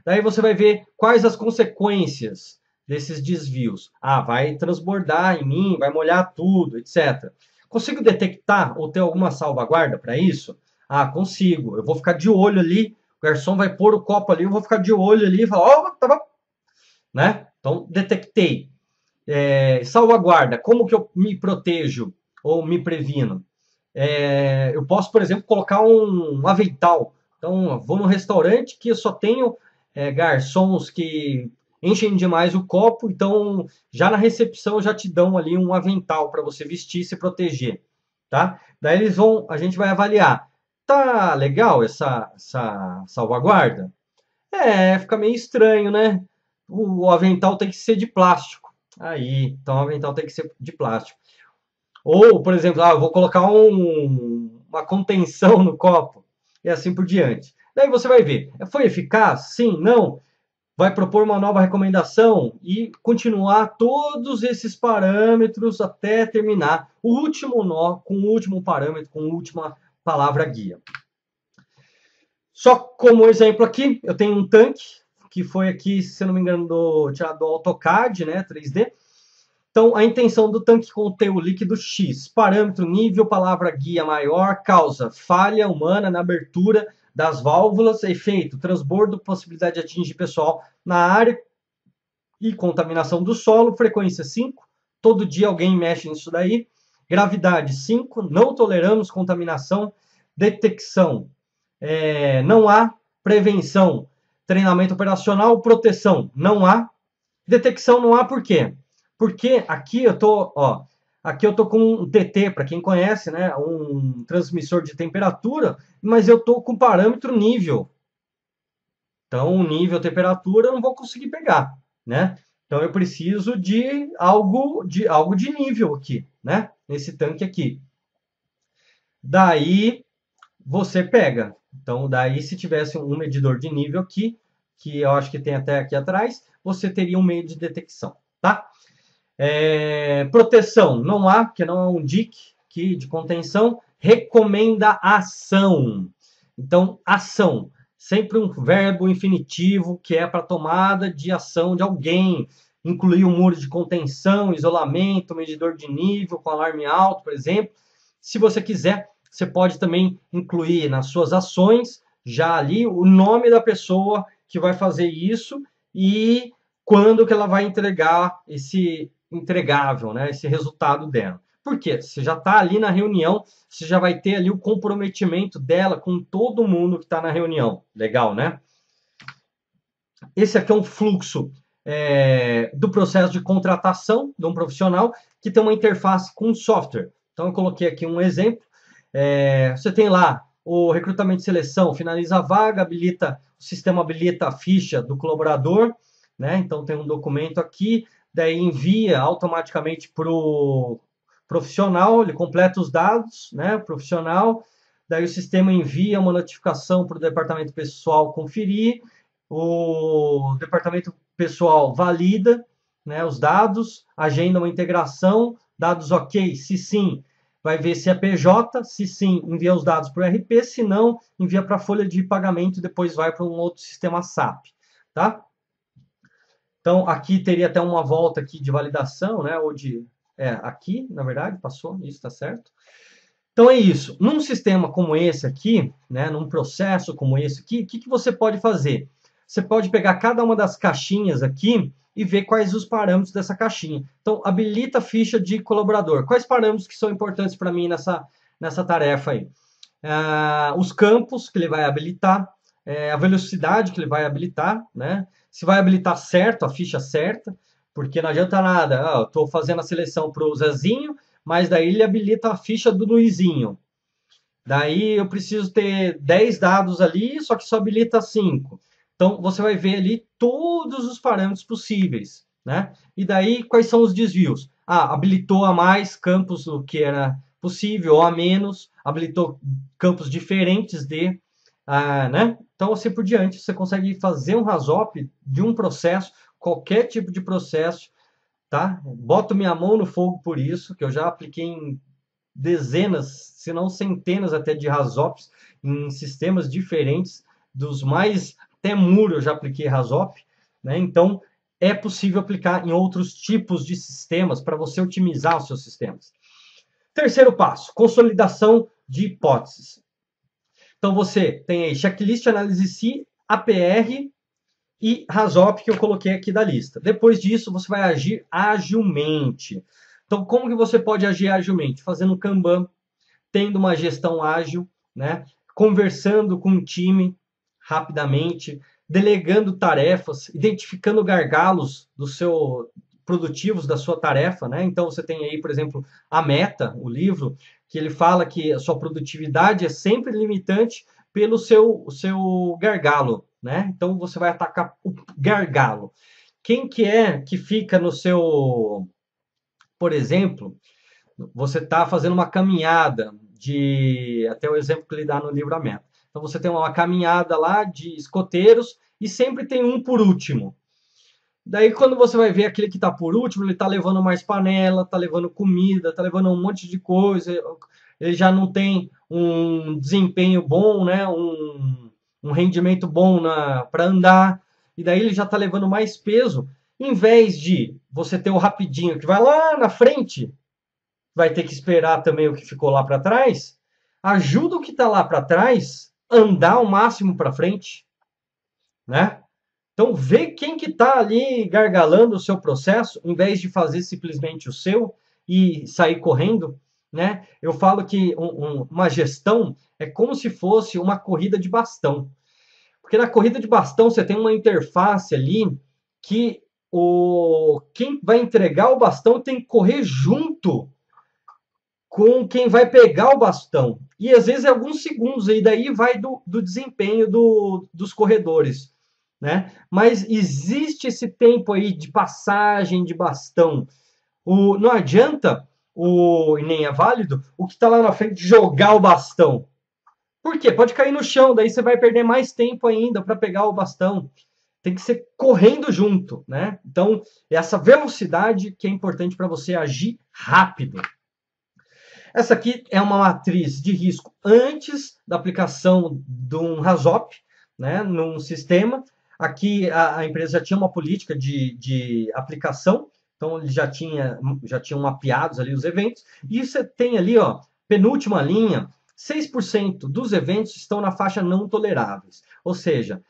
Daí você vai ver quais as consequências desses desvios. Vai transbordar em mim, vai molhar tudo, etc. Consigo detectar ou ter alguma salvaguarda para isso? Consigo. Eu vou ficar de olho ali, o garçom vai pôr o copo ali, eu vou ficar de olho ali e falar, tá bom. Né? Então, detectei. Salvaguarda, como que eu me protejo ou me previno? Eu posso, por exemplo, colocar um avental. Então, vou no restaurante que eu só tenho garçons que enchem demais o copo, então já na recepção já te dão ali um avental para você vestir e se proteger, tá? Daí a gente vai avaliar. Tá legal essa salvaguarda? É, fica meio estranho, né? O avental tem que ser de plástico. Aí, então o avental tem que ser de plástico. Ou, por exemplo, eu vou colocar uma contenção no copo e assim por diante. Daí você vai ver, foi eficaz? Sim, não? Vai propor uma nova recomendação e continuar todos esses parâmetros até terminar o último nó com o último parâmetro, com a última palavra guia. Só como exemplo aqui, eu tenho um tanque, que foi aqui, se não me engano, tirado do AutoCAD, né, 3D. Então, a intenção do tanque conter o líquido X, parâmetro, nível, palavra guia maior, causa, falha humana na abertura das válvulas, efeito, transbordo, possibilidade de atingir pessoal na área e contaminação do solo, frequência 5, todo dia alguém mexe nisso daí, gravidade 5, não toleramos contaminação, detecção, não há, prevenção, treinamento operacional, proteção, não há, detecção não há por quê? Porque aqui eu tô com um TT, para quem conhece, né, um transmissor de temperatura, mas eu tô com parâmetro nível. Então, o nível, temperatura, eu não vou conseguir pegar, né? Então, eu preciso de algo de nível aqui, né? Nesse tanque aqui. Daí, você pega. Então, daí, se tivesse um medidor de nível aqui, que eu acho que tem até aqui atrás, você teria um meio de detecção, tá? Proteção, não há, porque não é um DIC aqui de contenção. Recomenda ação. Então, ação. Sempre um verbo infinitivo que é para tomada de ação de alguém. Incluir um muro de contenção, isolamento, medidor de nível com alarme alto, por exemplo. Se você quiser, você pode também incluir nas suas ações já ali o nome da pessoa que vai fazer isso e quando que ela vai entregar esse entregável, né, esse resultado dela. Por quê? Você já está ali na reunião, você já vai ter ali o comprometimento dela com todo mundo que está na reunião. Legal, né? Esse aqui é um fluxo do processo de contratação de um profissional que tem uma interface com o software. Então, eu coloquei aqui um exemplo. Você tem lá o recrutamento e seleção, finaliza a vaga, o sistema habilita a ficha do colaborador, né? Então, tem um documento aqui, daí envia automaticamente para o profissional, ele completa os dados, né? Profissional, daí o sistema envia uma notificação para o departamento pessoal conferir, o departamento pessoal valida, né, os dados, agenda uma integração, dados ok, se sim, vai ver se é PJ, se sim, envia os dados para o RP, se não, envia para a folha de pagamento e depois vai para um outro sistema SAP, tá? Então, aqui teria até uma volta aqui de validação, né, ou de... aqui, na verdade, passou, isso está certo. Então, é isso. Num sistema como esse aqui, né, num processo como esse aqui, o que você pode fazer? Você pode pegar cada uma das caixinhas aqui e ver quais os parâmetros dessa caixinha. Então, habilita a ficha de colaborador. Quais parâmetros que são importantes para mim nessa tarefa aí? Os campos que ele vai habilitar, a velocidade que ele vai habilitar, né? Se vai habilitar certo, a ficha certa, porque não adianta nada. Eu estou fazendo a seleção para o Zezinho, mas daí ele habilita a ficha do Luizinho. Daí eu preciso ter 10 dados ali, só que só habilita 5. Então, você vai ver ali todos os parâmetros possíveis, né? E daí, quais são os desvios? Habilitou a mais campos do que era possível, ou a menos, habilitou campos diferentes né? Então, assim por diante, você consegue fazer um RASOP de um processo, qualquer tipo de processo, tá? Boto minha mão no fogo por isso, que eu já apliquei em dezenas, se não centenas até de RASOPs em sistemas diferentes, dos mais até muro eu já apliquei RASOP, né? Então é possível aplicar em outros tipos de sistemas para você otimizar os seus sistemas. Terceiro passo, consolidação de hipóteses. Então você tem aí checklist, análise SI, APR e RASOP que eu coloquei aqui da lista. Depois disso você vai agir agilmente. Então, como que você pode agir agilmente? Fazendo Kanban, tendo uma gestão ágil, né? Conversando com o time rapidamente, delegando tarefas, identificando gargalos do seu produtivos da sua tarefa, né? Então você tem aí, por exemplo, a Meta, o livro, que ele fala que a sua produtividade é sempre limitante pelo seu gargalo, né? Então você vai atacar o gargalo. Quem que é que fica no seu, por exemplo, você está fazendo uma caminhada de, até o exemplo que ele dá no livro A Meta. Então você tem uma caminhada lá de escoteiros e sempre tem um por último. Daí quando você vai ver aquele que está por último, ele está levando mais panela, está levando comida, está levando um monte de coisa, ele já não tem um desempenho bom, né? Um rendimento bom para andar, e daí ele já está levando mais peso, em vez de você ter o rapidinho que vai lá na frente, vai ter que esperar também o que ficou lá para trás, ajuda o que está lá para trás andar o máximo para frente, né? Então vê quem que está ali gargalando o seu processo, em vez de fazer simplesmente o seu e sair correndo, né? Eu falo que uma gestão é como se fosse uma corrida de bastão. Porque na corrida de bastão você tem uma interface ali que quem vai entregar o bastão tem que correr junto com quem vai pegar o bastão. E às vezes é alguns segundos, e daí vai do desempenho dos corredores, né? Mas existe esse tempo aí de passagem de bastão. Não adianta, e nem é válido, o que está lá na frente jogar o bastão. Por quê? Pode cair no chão, daí você vai perder mais tempo ainda para pegar o bastão. Tem que ser correndo junto, né? Então, essa velocidade que é importante para você agir rápido. Essa aqui é uma matriz de risco antes da aplicação de um RASOP, né, num sistema. Aqui a empresa já tinha uma política de aplicação, então eles já tinham mapeados ali os eventos. E você tem ali, ó, penúltima linha, 6% dos eventos estão na faixa não toleráveis. Ou seja,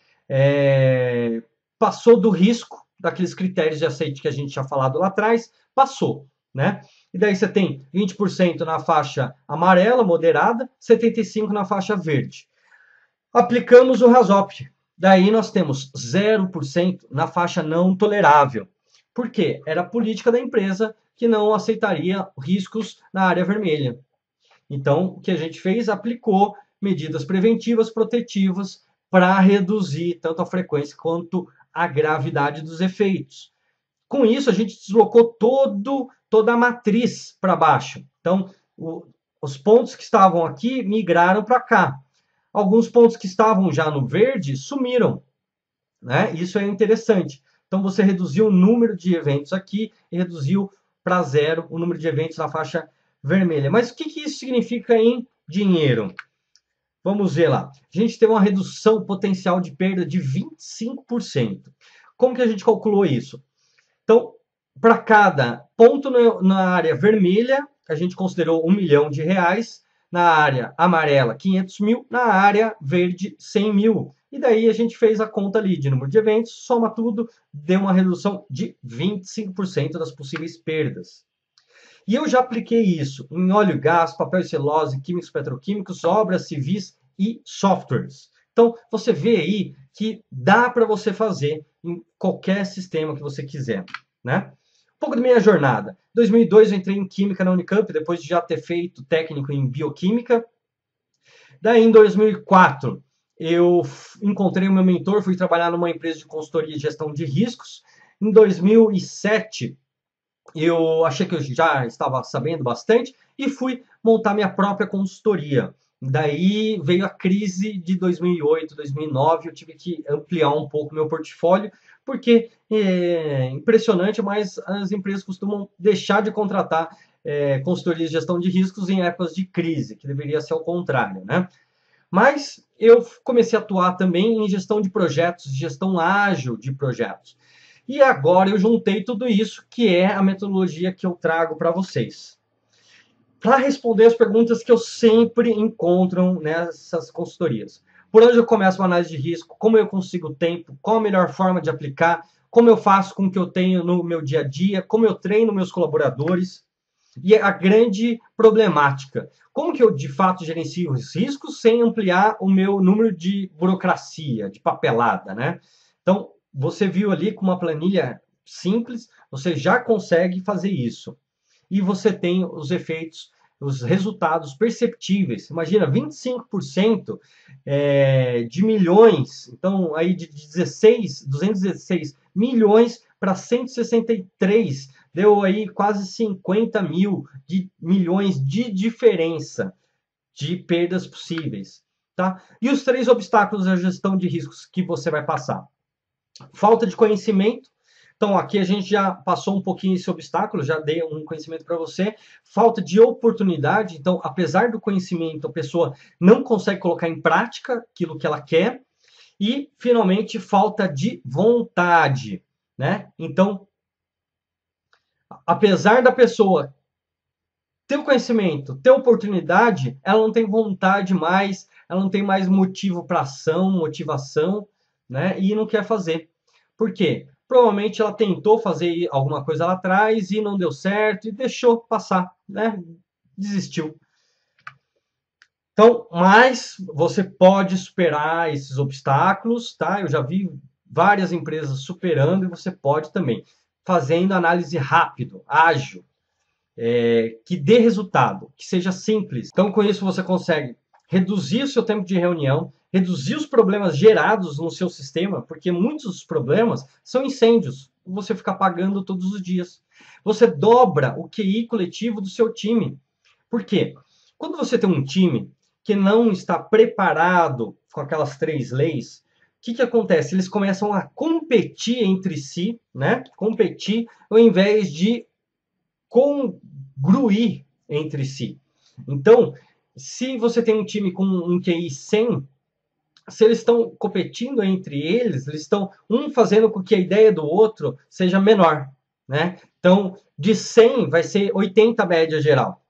passou do risco daqueles critérios de aceite que a gente tinha falado lá atrás, passou, né? E daí você tem 20% na faixa amarela, moderada, 75% na faixa verde. Aplicamos o RASOP. Daí nós temos 0% na faixa não tolerável. Por quê? Era a política da empresa que não aceitaria riscos na área vermelha. Então, o que a gente fez? Aplicou medidas preventivas, protetivas, para reduzir tanto a frequência quanto a gravidade dos efeitos. Com isso, a gente deslocou toda a matriz para baixo. Então, os pontos que estavam aqui migraram para cá. Alguns pontos que estavam já no verde sumiram, né? Isso é interessante. Então, você reduziu o número de eventos aqui e reduziu para 0 o número de eventos na faixa vermelha. Mas o que isso significa em dinheiro? Vamos ver lá. A gente teve uma redução potencial de perda de 25%. Como que a gente calculou isso? Então, para cada ponto na área vermelha, a gente considerou R$1 milhão. Na área amarela, 500 mil. Na área verde, 100 mil. E daí a gente fez a conta ali de número de eventos, soma tudo, deu uma redução de 25% das possíveis perdas. E eu já apliquei isso em óleo e gás, papel e celulose, químicos petroquímicos, obras civis e softwares. Então, você vê aí que dá para você fazer em qualquer sistema que você quiser, né? Um pouco da minha jornada. Em 2002 eu entrei em Química na Unicamp, depois de já ter feito técnico em Bioquímica. Daí, em 2004, eu encontrei o meu mentor, fui trabalhar numa empresa de consultoria e gestão de riscos. Em 2007, eu achei que eu já estava sabendo bastante e fui montar minha própria consultoria. Daí veio a crise de 2008, 2009, eu tive que ampliar um pouco meu portfólio, porque é impressionante, mas as empresas costumam deixar de contratar consultorias de gestão de riscos em épocas de crise, que deveria ser o contrário, né? Mas eu comecei a atuar também em gestão de projetos, gestão ágil de projetos. E agora eu juntei tudo isso, que é a metodologia que eu trago para vocês. Para responder as perguntas que eu sempre encontro nessas consultorias. Por onde eu começo uma análise de risco? Como eu consigo tempo? Qual a melhor forma de aplicar? Como eu faço com o que eu tenho no meu dia a dia? Como eu treino meus colaboradores? E a grande problemática, como que eu de fato gerencio os riscos sem ampliar o meu número de burocracia, de papelada, né? Então, você viu ali com uma planilha simples, você já consegue fazer isso. E você tem os efeitos, os resultados perceptíveis. Imagina, 25% de milhões, então aí de 216 milhões para 163, deu aí quase 50 milhões de diferença de perdas possíveis. Tá? E os 3 obstáculos à gestão de riscos que você vai passar. Falta de conhecimento. Então, aqui a gente já passou um pouquinho esse obstáculo, já dei um conhecimento para você. Falta de oportunidade. Então, apesar do conhecimento, a pessoa não consegue colocar em prática aquilo que ela quer. E, finalmente, falta de vontade, né? Então, apesar da pessoa ter o conhecimento, ter oportunidade, ela não tem vontade mais, ela não tem mais motivo para ação, motivação, né? E não quer fazer. Por quê? Provavelmente ela tentou fazer alguma coisa lá atrás e não deu certo e deixou passar, né? Desistiu. Então, mas você pode superar esses obstáculos, tá? Eu já vi várias empresas superando e você pode também, fazendo análise rápido, ágil, que dê resultado, que seja simples. Então, com isso, você consegue reduzir o seu tempo de reunião, reduzir os problemas gerados no seu sistema, porque muitos dos problemas são incêndios, você fica apagando todos os dias. Você dobra o QI coletivo do seu time. Por quê? Quando você tem um time que não está preparado com aquelas 3 leis, o que acontece? Eles começam a competir entre si, né? Competir ao invés de congruir entre si. Então, se você tem um time com um QI 100, se eles estão competindo entre eles, eles estão um fazendo com que a ideia do outro seja menor, né? Então, de 100 vai ser 80 a média geral.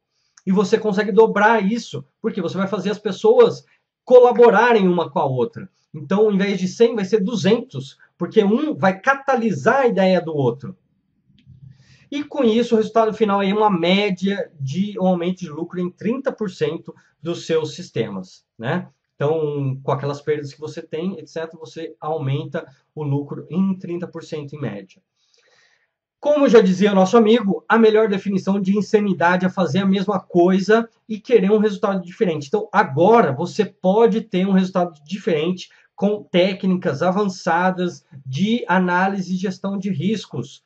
E você consegue dobrar isso, porque você vai fazer as pessoas colaborarem uma com a outra. Então, ao invés de 100, vai ser 200, porque um vai catalisar a ideia do outro. E com isso, o resultado final é uma média de um aumento de lucro em 30% dos seus sistemas, né? Então, com aquelas perdas que você tem, etc., você aumenta o lucro em 30% em média. Como já dizia nosso amigo, a melhor definição de insanidade é fazer a mesma coisa e querer um resultado diferente. Então, agora você pode ter um resultado diferente com técnicas avançadas de análise e gestão de riscos.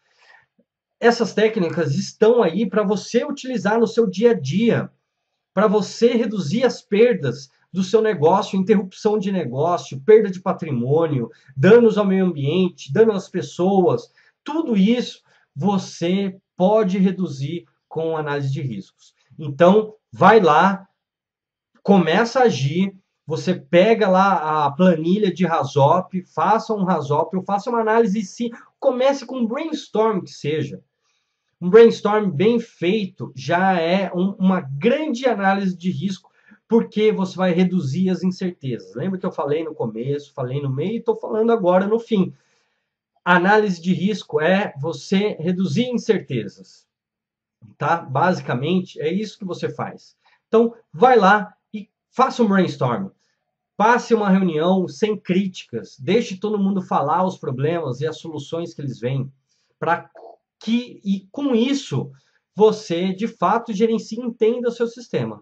Essas técnicas estão aí para você utilizar no seu dia a dia, para você reduzir as perdas do seu negócio, interrupção de negócio, perda de patrimônio, danos ao meio ambiente, danos às pessoas. Tudo isso você pode reduzir com análise de riscos. Então, vai lá, começa a agir, você pega lá a planilha de RASOP, faça um RASOP, ou faça uma análise sim, comece com um brainstorm que seja. Um brainstorm bem feito já é uma grande análise de risco, porque você vai reduzir as incertezas. Lembra que eu falei no começo, falei no meio e estou falando agora no fim. A análise de risco é você reduzir incertezas, tá? Basicamente, é isso que você faz. Então, vai lá e faça um brainstorm. Passe uma reunião sem críticas, deixe todo mundo falar os problemas e as soluções que eles veem, para e com isso você de fato gerencie e entenda o seu sistema.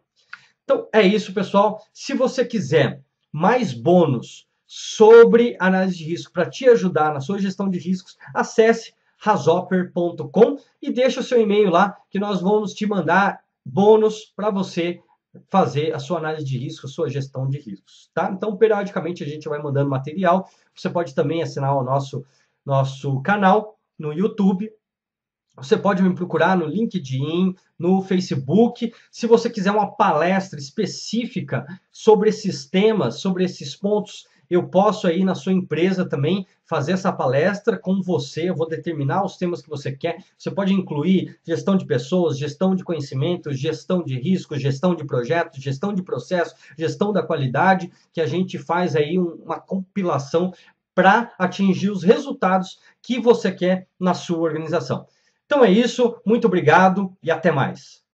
Então é isso, pessoal. Se você quiser mais bônus sobre análise de risco para te ajudar na sua gestão de riscos, acesse razoper.com e deixa o seu e-mail lá que nós vamos te mandar bônus para você fazer a sua análise de risco, a sua gestão de riscos, tá? Então, periodicamente a gente vai mandando material. Você pode também assinar o nosso canal no YouTube. Você pode me procurar no LinkedIn, no Facebook. Se você quiser uma palestra específica sobre esses temas, sobre esses pontos, eu posso aí na sua empresa também fazer essa palestra com você. Eu vou determinar os temas que você quer. Você pode incluir gestão de pessoas, gestão de conhecimento, gestão de risco, gestão de projetos, gestão de processo, gestão da qualidade, que a gente faz aí uma compilação para atingir os resultados que você quer na sua organização. Então é isso, muito obrigado e até mais.